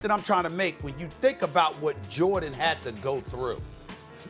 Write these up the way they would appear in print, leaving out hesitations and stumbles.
that I'm trying to make when you think about what Jordan had to go through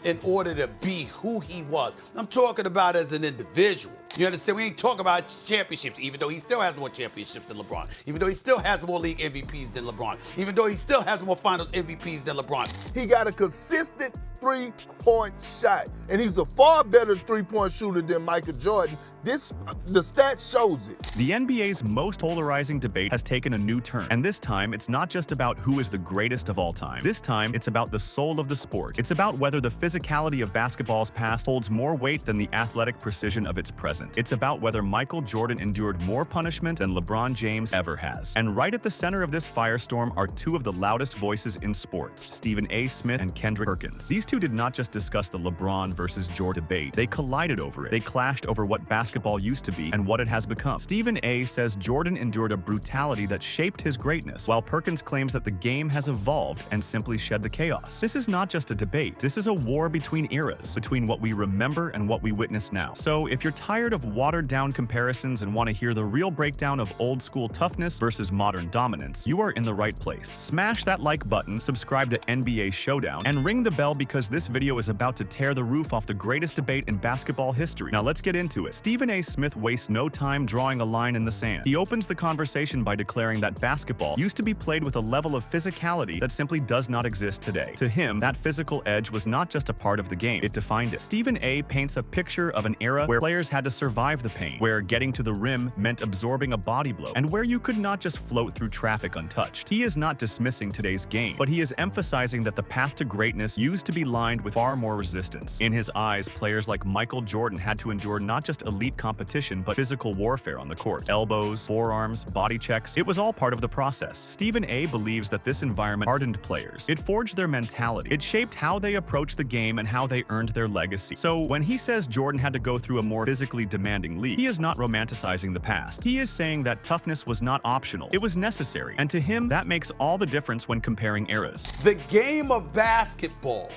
in order to be who he was. I'm talking about as an individual. You understand? We ain't talking about championships, even though he still has more championships than LeBron, even though he still has more league MVPs than LeBron, even though he still has more finals MVPs than LeBron. He got a consistent three-point shot, and he's a far better three-point shooter than Michael Jordan. The stat shows it. The NBA's most polarizing debate has taken a new turn, and this time it's not just about who is the greatest of all time. This time it's about the soul of the sport. It's about whether the physicality of basketball's past holds more weight than the athletic precision of its present. It's about whether Michael Jordan endured more punishment than LeBron James ever has. And right at the center of this firestorm are two of the loudest voices in sports, Stephen A. Smith and Kendrick Perkins. These two did not just discuss the LeBron versus Jordan debate. They collided over it. They clashed over what basketball used to be and what it has become. Stephen A. says Jordan endured a brutality that shaped his greatness, while Perkins claims that the game has evolved and simply shed the chaos. This is not just a debate. This is a war between eras, between what we remember and what we witness now. So if you're tired of watered-down comparisons and want to hear the real breakdown of old-school toughness versus modern dominance, you are in the right place. Smash that like button, subscribe to NBA Showdown, and ring the bell because this video is about to tear the roof off the greatest debate in basketball history. Now let's get into it. Stephen A. Smith wastes no time drawing a line in the sand. He opens the conversation by declaring that basketball used to be played with a level of physicality that simply does not exist today. To him, that physical edge was not just a part of the game, it defined it. Stephen A. paints a picture of an era where players had to survive the pain, where getting to the rim meant absorbing a body blow, and where you could not just float through traffic untouched. He is not dismissing today's game, but he is emphasizing that the path to greatness used to be lined with far more resistance. In his eyes, players like Michael Jordan had to endure not just elite competition, but physical warfare on the court. Elbows, forearms, body checks, it was all part of the process. Stephen A. believes that this environment hardened players. It forged their mentality. It shaped how they approached the game and how they earned their legacy. So when he says Jordan had to go through a more physically demanding league, he is not romanticizing the past. He is saying that toughness was not optional. It was necessary. And to him, that makes all the difference when comparing eras. The game of basketball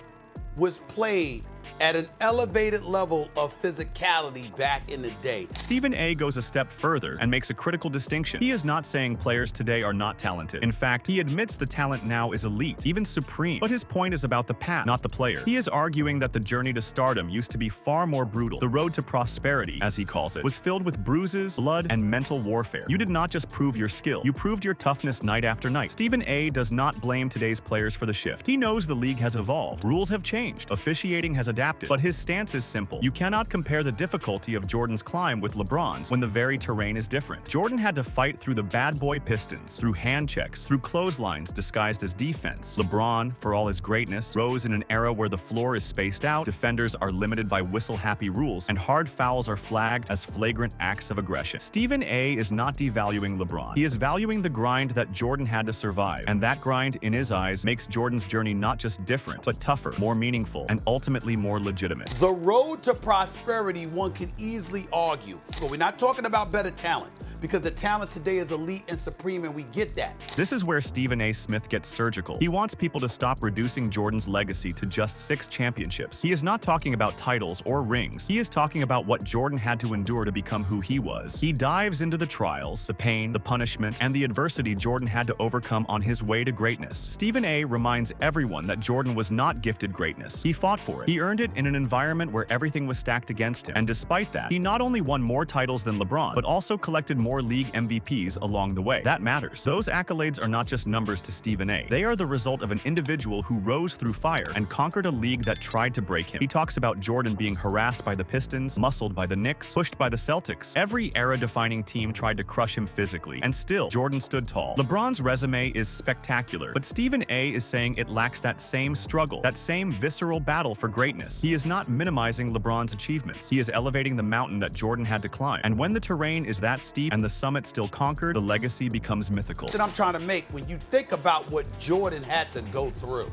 was played at an elevated level of physicality back in the day. Stephen A. goes a step further and makes a critical distinction. He is not saying players today are not talented. In fact, he admits the talent now is elite, even supreme. But his point is about the path, not the player. He is arguing that the journey to stardom used to be far more brutal. The road to prosperity, as he calls it, was filled with bruises, blood, and mental warfare. You did not just prove your skill, you proved your toughness night after night. Stephen A. does not blame today's players for the shift. He knows the league has evolved. Rules have changed. Officiating has adapted. But his stance is simple. You cannot compare the difficulty of Jordan's climb with LeBron's when the very terrain is different. Jordan had to fight through the bad boy Pistons, through hand checks, through clotheslines disguised as defense. LeBron, for all his greatness, rose in an era where the floor is spaced out, defenders are limited by whistle-happy rules, and hard fouls are flagged as flagrant acts of aggression. Stephen A. is not devaluing LeBron. He is valuing the grind that Jordan had to survive, and that grind, in his eyes, makes Jordan's journey not just different, but tougher, more meaningful, and ultimately more legitimate. The road to prosperity, one could easily argue, but we're not talking about better talent, because the talent today is elite and supreme, and we get that. This is where Stephen A. Smith gets surgical. He wants people to stop reducing Jordan's legacy to just 6 championships. He is not talking about titles or rings. He is talking about what Jordan had to endure to become who he was. He dives into the trials, the pain, the punishment, and the adversity Jordan had to overcome on his way to greatness. Stephen A. reminds everyone that Jordan was not gifted greatness. He fought for it. He earned it in an environment where everything was stacked against him. And despite that, he not only won more titles than LeBron, but also collected more league MVPs along the way. That matters. Those accolades are not just numbers to Stephen A. They are the result of an individual who rose through fire and conquered a league that tried to break him. He talks about Jordan being harassed by the Pistons, muscled by the Knicks, pushed by the Celtics. Every era-defining team tried to crush him physically, and still, Jordan stood tall. LeBron's resume is spectacular, but Stephen A. is saying it lacks that same struggle, that same visceral battle for greatness. He is not minimizing LeBron's achievements. He is elevating the mountain that Jordan had to climb. And when the terrain is that steep and the summit still conquered, the legacy becomes mythical. That I'm trying to make when you think about what Jordan had to go through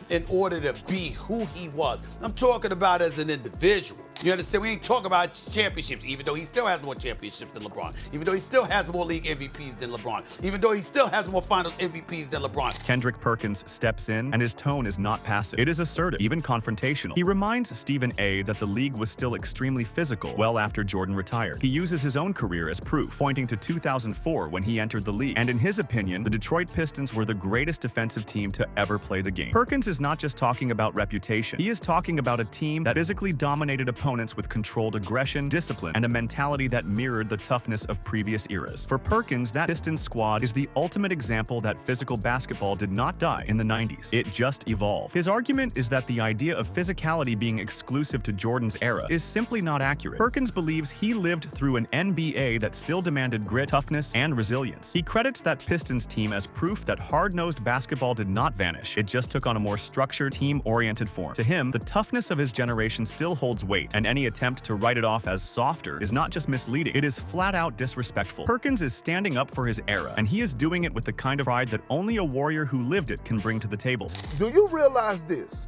in order to be who he was. I'm talking about as an individual. You understand? We ain't talking about championships, even though he still has more championships than LeBron, even though he still has more league MVPs than LeBron, even though he still has more finals MVPs than LeBron. Kendrick Perkins steps in, and his tone is not passive. It is assertive, even confrontational. He reminds Stephen A. that the league was still extremely physical well after Jordan retired. He uses his own career as proof, pointing to 2004 when he entered the league. And in his opinion, the Detroit Pistons were the greatest defensive team to ever play the game. Perkins is not just talking about reputation. He is talking about a team that physically dominated opponents with controlled aggression, discipline, and a mentality that mirrored the toughness of previous eras. For Perkins, that Pistons squad is the ultimate example that physical basketball did not die in the 90s. It just evolved. His argument is that the idea of physicality being exclusive to Jordan's era is simply not accurate. Perkins believes he lived through an NBA that still demanded grit, toughness, and resilience. He credits that Pistons team as proof that hard-nosed basketball did not vanish. It just took on a more structured, team-oriented form. To him, the toughness of his generation still holds weight, and any attempt to write it off as softer is not just misleading, it is flat-out disrespectful. Perkins is standing up for his era, and he is doing it with the kind of pride that only a warrior who lived it can bring to the table. Do you realize this?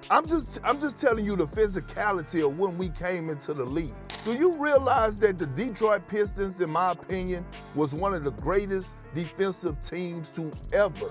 I'm just telling you the physicality of when we came into the league. Do you realize that the Detroit Pistons, in my opinion, was one of the greatest defensive teams to ever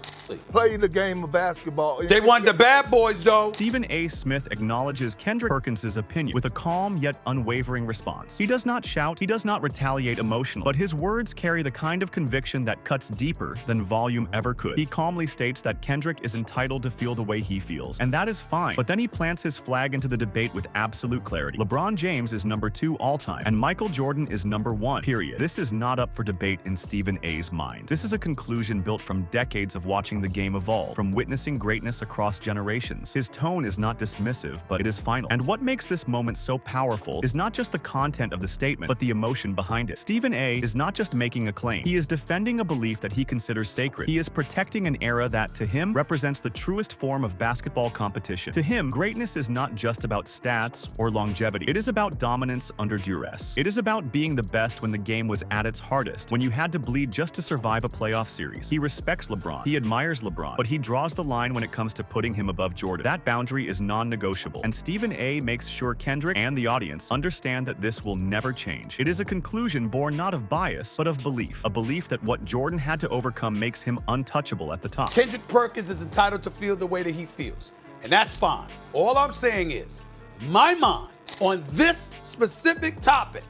play the game of basketball? They won the bad boys, though. Stephen A. Smith acknowledges Kendrick Perkins' opinion with a calm yet unwavering response. He does not shout, he does not retaliate emotionally, but his words carry the kind of conviction that cuts deeper than volume ever could. He calmly states that Kendrick is entitled to feel the way he feels, and that is fine. But then he plants his flag into the debate with absolute clarity. LeBron James is number 2 all-time, and Michael Jordan is number 1, period. This is not up for debate in Stephen A.'s mind. This is a conclusion built from decades of watching the game evolve, from witnessing greatness across generations. His tone is not dismissive, but it is final. And what makes this moment so powerful is not just the content of the statement, but the emotion behind it. Stephen A. is not just making a claim. He is defending a belief that he considers sacred. He is protecting an era that, to him, represents the truest form of basketball competition. To him, greatness is not just about stats or longevity. It is about dominance under duress. It is about being the best when the game was at its hardest, when you had to bleed just to survive a playoff series. He respects LeBron. He admires LeBron, but he draws the line when it comes to putting him above Jordan. That boundary is non-negotiable, and Stephen A. makes sure Kendrick and the audience understand that this will never change. It is a conclusion born not of bias, but of belief. A belief that what Jordan had to overcome makes him untouchable at the top. Kendrick Perkins is entitled to feel the way that he feels, and that's fine. All I'm saying is, my mind on this specific topic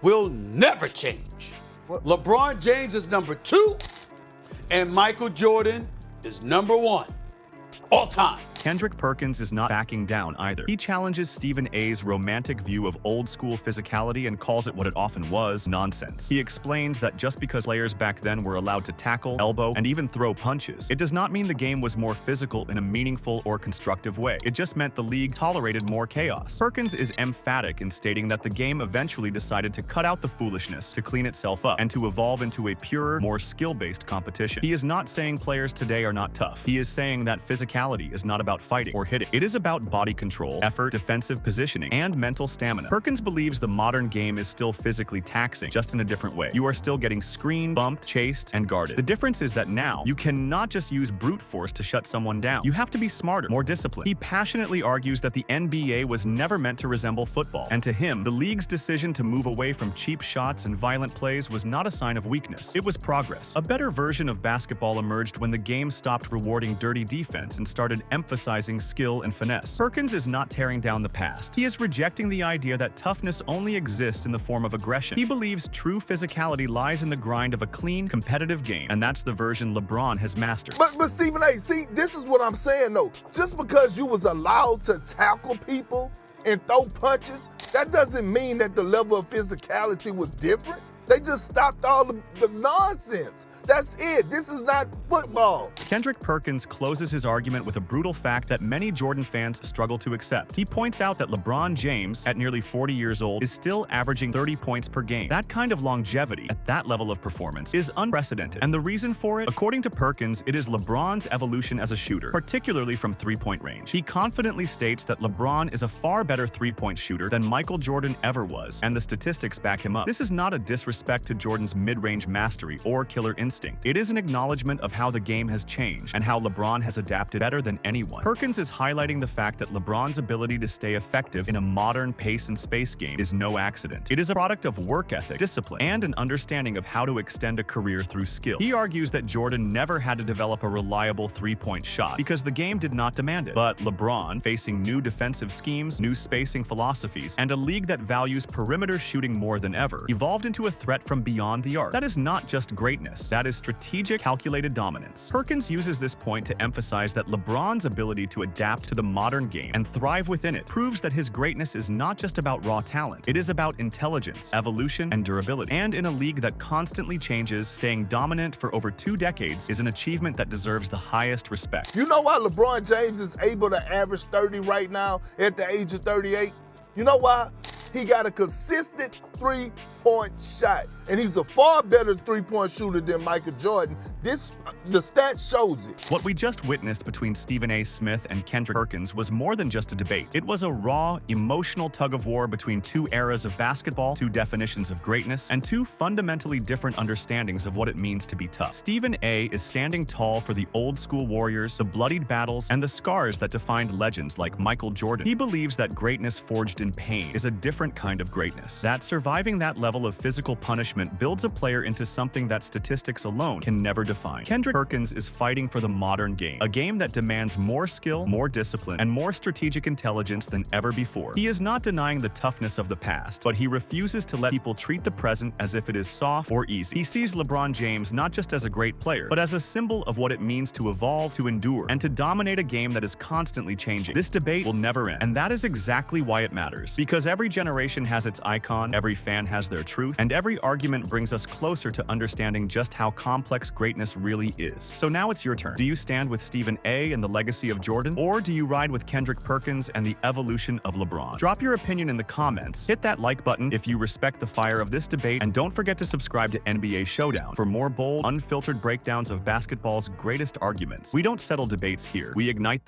will never change. LeBron James is number 2, and Michael Jordan is number 1 all time. Kendrick Perkins is not backing down either. He challenges Stephen A.'s romantic view of old-school physicality and calls it what it often was, nonsense. He explains that just because players back then were allowed to tackle, elbow, and even throw punches, it does not mean the game was more physical in a meaningful or constructive way. It just meant the league tolerated more chaos. Perkins is emphatic in stating that the game eventually decided to cut out the foolishness, to clean itself up, and to evolve into a purer, more skill-based competition. He is not saying players today are not tough. He is saying that physicality is not about fighting or hitting. It is about body control, effort, defensive positioning, and mental stamina. Perkins believes the modern game is still physically taxing, just in a different way. You are still getting screened, bumped, chased, and guarded. The difference is that now, you cannot just use brute force to shut someone down. You have to be smarter, more disciplined. He passionately argues that the NBA was never meant to resemble football, and to him, the league's decision to move away from cheap shots and violent plays was not a sign of weakness. It was progress. A better version of basketball emerged when the game stopped rewarding dirty defense and started emphasizing skill and finesse. Perkins is not tearing down the past. He is rejecting the idea that toughness only exists in the form of aggression. He believes true physicality lies in the grind of a clean, competitive game, and that's the version LeBron has mastered. But Stephen A., see, this is what I'm saying, though. Just because you was allowed to tackle people and throw punches, that doesn't mean that the level of physicality was different. They just stopped all the nonsense. That's it. This is not football. Kendrick Perkins closes his argument with a brutal fact that many Jordan fans struggle to accept. He points out that LeBron James, at nearly 40 years old, is still averaging 30 points per game. That kind of longevity at that level of performance is unprecedented. And the reason for it, according to Perkins, it is LeBron's evolution as a shooter, particularly from three-point range. He confidently states that LeBron is a far better three-point shooter than Michael Jordan ever was, and the statistics back him up. This is not a disrespect disrespect to Jordan's mid-range mastery or killer instinct. It is an acknowledgement of how the game has changed and how LeBron has adapted better than anyone. Perkins is highlighting the fact that LeBron's ability to stay effective in a modern pace and space game is no accident. It is a product of work ethic, discipline, and an understanding of how to extend a career through skill. He argues that Jordan never had to develop a reliable three-point shot because the game did not demand it. But LeBron, facing new defensive schemes, new spacing philosophies, and a league that values perimeter shooting more than ever, evolved into a threat from beyond the arc. That is not just greatness, that is strategic, calculated dominance. Perkins uses this point to emphasize that LeBron's ability to adapt to the modern game and thrive within it proves that his greatness is not just about raw talent. It is about intelligence, evolution, and durability. And in a league that constantly changes, staying dominant for over 2 decades is an achievement that deserves the highest respect. You know why LeBron James is able to average 30 right now at the age of 38? You know why? He got a consistent three-point shot, and he's a far better three-point shooter than Michael Jordan. The stat shows it. What we just witnessed between Stephen A. Smith and Kendrick Perkins was more than just a debate. It was a raw, emotional tug-of-war between 2 eras of basketball, 2 definitions of greatness, and 2 fundamentally different understandings of what it means to be tough. Stephen A. is standing tall for the old-school warriors, the bloodied battles, and the scars that defined legends like Michael Jordan. He believes that greatness forged in pain is a different kind of greatness, that surviving that level of physical punishment builds a player into something that statistics alone can never define. Kendrick Perkins is fighting for the modern game, a game that demands more skill, more discipline, and more strategic intelligence than ever before. He is not denying the toughness of the past, but he refuses to let people treat the present as if it is soft or easy. He sees LeBron James not just as a great player, but as a symbol of what it means to evolve, to endure, and to dominate a game that is constantly changing. This debate will never end, and that is exactly why it matters. Because every generation has its icon, every fan has their truth, and every argument brings us closer to understanding just how complex greatness really is. So now it's your turn. Do you stand with Stephen A. and the legacy of Jordan, or do you ride with Kendrick Perkins and the evolution of LeBron? Drop your opinion in the comments, hit that like button if you respect the fire of this debate, and don't forget to subscribe to NBA Showdown for more bold, unfiltered breakdowns of basketball's greatest arguments. We don't settle debates here, we ignite them.